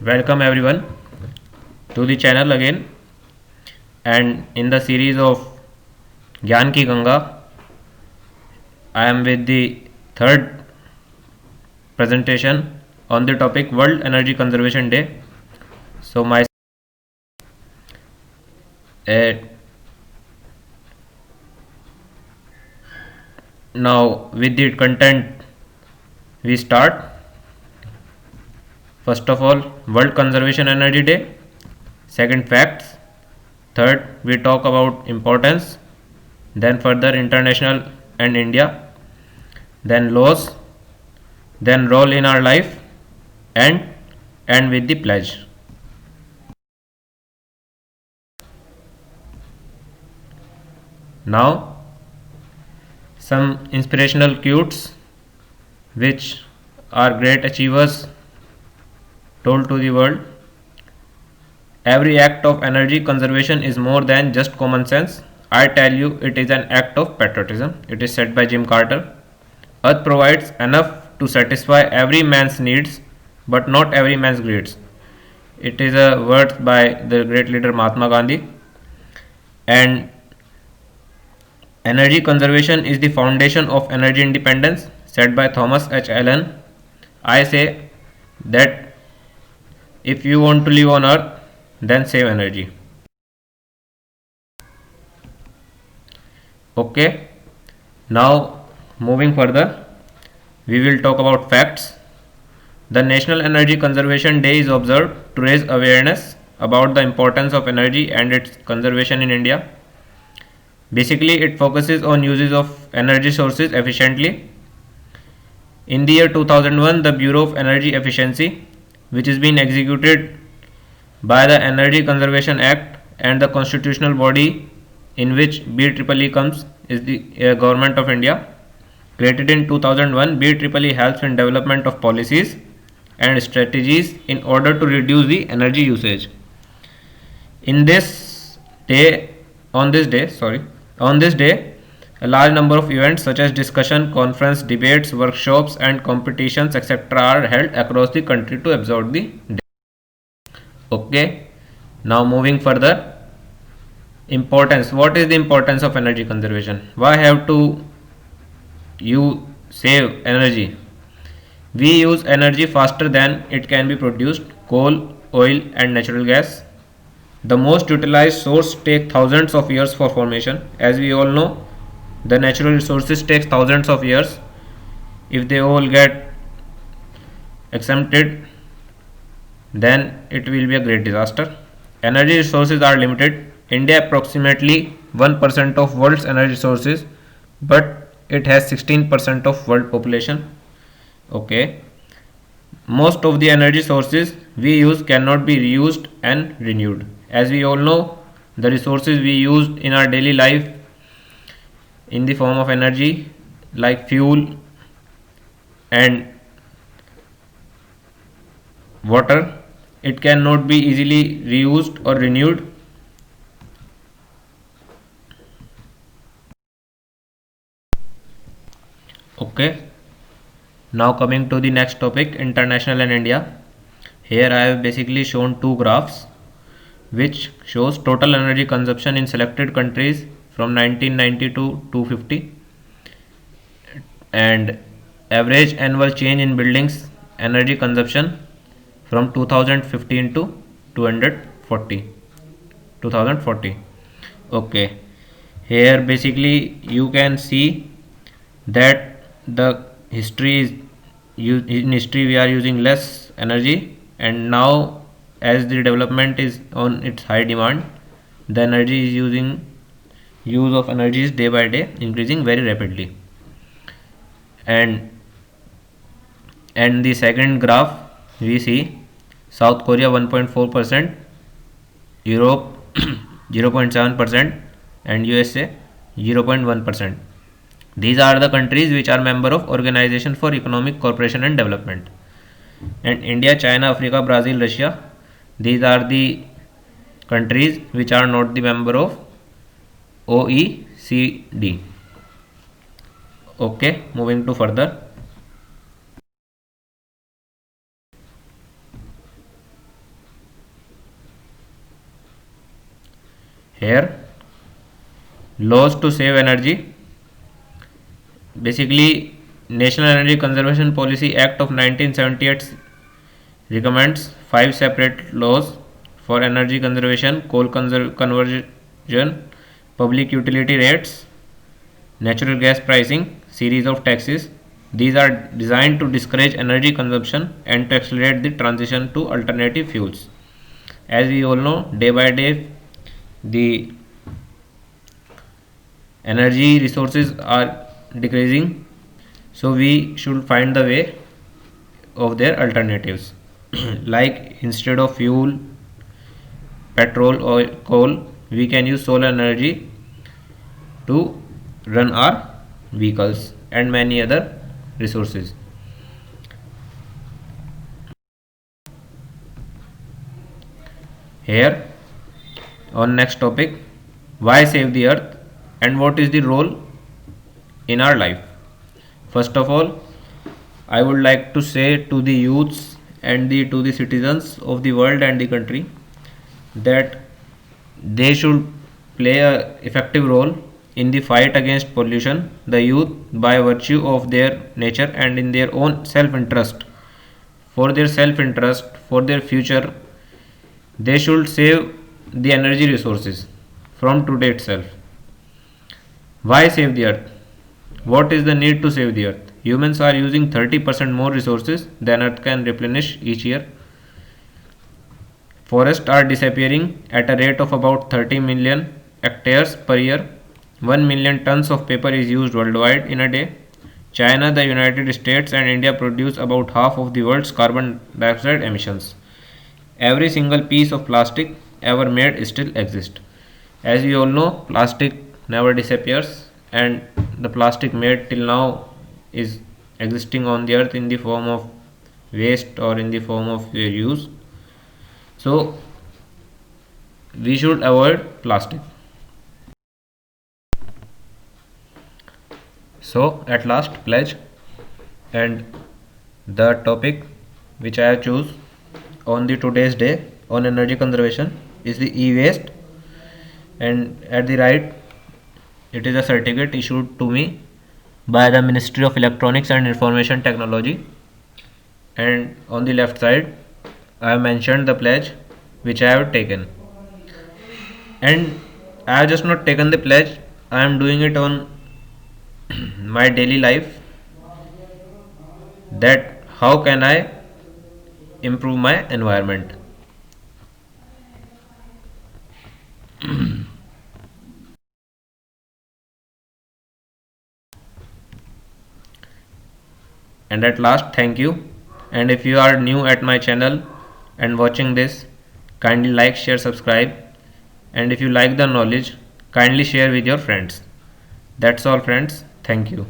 Welcome everyone to the channel again, and in the series of Gyan Ki Ganga, I am with the third presentation on the topic World Energy Conservation Day. So my uh, now with the content we start. First of all, World Conservation Energy Day. Second, facts. Third, we talk about importance. Then further international and India. Then laws. Then role in our life, and end with the pledge. Now, some inspirational quotes which are great achievers told to the world. Every act of energy conservation is more than just common sense. I tell you, it is an act of patriotism. It is said by Jim Carter. Earth provides enough to satisfy every man's needs, but not every man's greeds. It is a word by the great leader Mahatma Gandhi. And energy conservation is the foundation of energy independence, said by Thomas H. Allen. I say that if you want to live on earth, then save energy. Okay, now moving further, we will talk about facts. The National Energy Conservation Day is observed to raise awareness about the importance of energy and its conservation in India. Basically, it focuses on uses of energy sources efficiently. In the year 2001, the Bureau of Energy Efficiency, which is being executed by the Energy Conservation Act and the constitutional body in which BEEE comes, is the Government of India. Created in 2001, BEEE helps in development of policies and strategies in order to reduce the energy usage. In this day, on this day, sorry, on this day, a large number of events such as discussion, conference, debates, workshops, and competitions, etc., are held across the country to observe the day. Okay, now moving further. Importance. What is the importance of energy conservation? Why have to you save energy? We use energy faster than it can be produced. Coal, oil, and natural gas. The most utilized source take thousands of years for formation. As we all know, the natural resources takes thousands of years. If they all get exempted, then it will be a great disaster. Energy resources are limited. India approximately 1% of world's energy resources, but it has 16% of world population. Okay. Most of the energy sources we use cannot be reused and renewed. As we all know, the resources we use in our daily life in the form of energy like fuel and water, it cannot be easily reused or renewed. Okay, now coming to the next topic, international and India. Here I have basically shown two graphs which shows total energy consumption in selected countries from 1990 to 250 and average annual change in buildings energy consumption from 2015 to 240 2040. Okay, here basically you can see that the history is in history we are using less energy, and now as the development is on its high demand, the energy is using use of energy is day by day increasing very rapidly. And the second graph we see South Korea 1.4%, Europe 0.7%, and USA 0.1%. These are the countries which are member of Organization for Economic Cooperation and Development. And India, China, Africa, Brazil, Russia, these are the countries which are not the member of OECD. Okay, moving to further. Here, laws to save energy. Basically, National Energy Conservation Policy Act of 1978 recommends 5 separate laws for energy conservation, coal conversion, public utility rates, natural gas pricing, series of taxes. These are designed to discourage energy consumption and to accelerate the transition to alternative fuels. As we all know, day by day the energy resources are decreasing, so we should find the way of their alternatives. Like instead of fuel, petrol or coal, we can use solar energy to run our vehicles and many other resources. Here on next topic, why save the earth and what is the role in our life. First of all, I would like to say to the youths and to the citizens of the world and the country that they should play a effective role in the fight against pollution. The youth, by virtue of their nature and in their own self-interest, for their future, they should save the energy resources from today itself. Why save the earth? What is the need to save the earth? Humans are using 30% more resources than earth can replenish each year. Forests are disappearing at a rate of about 30 million hectares per year. 1 million tons of paper is used worldwide in a day. China, the United States, and India produce about half of the world's carbon dioxide emissions. Every single piece of plastic ever made still exists. As we all know, plastic never disappears, and the plastic made till now is existing on the earth in the form of waste or in the form of use. So, we should avoid plastic. So, at last, pledge, and the topic which I have choose on the today's day on energy conservation is the e-waste, and at the right it is a certificate issued to me by the Ministry of Electronics and Information Technology, and on the left side I have mentioned the pledge which I have taken. And I have just not taken the pledge, I am doing it on my daily life, that how can I improve my environment. And at last, thank you. And if you are new at my channel and watching this, kindly like, share, subscribe. And if you like the knowledge, kindly share with your friends. That's all, friends. Thank you.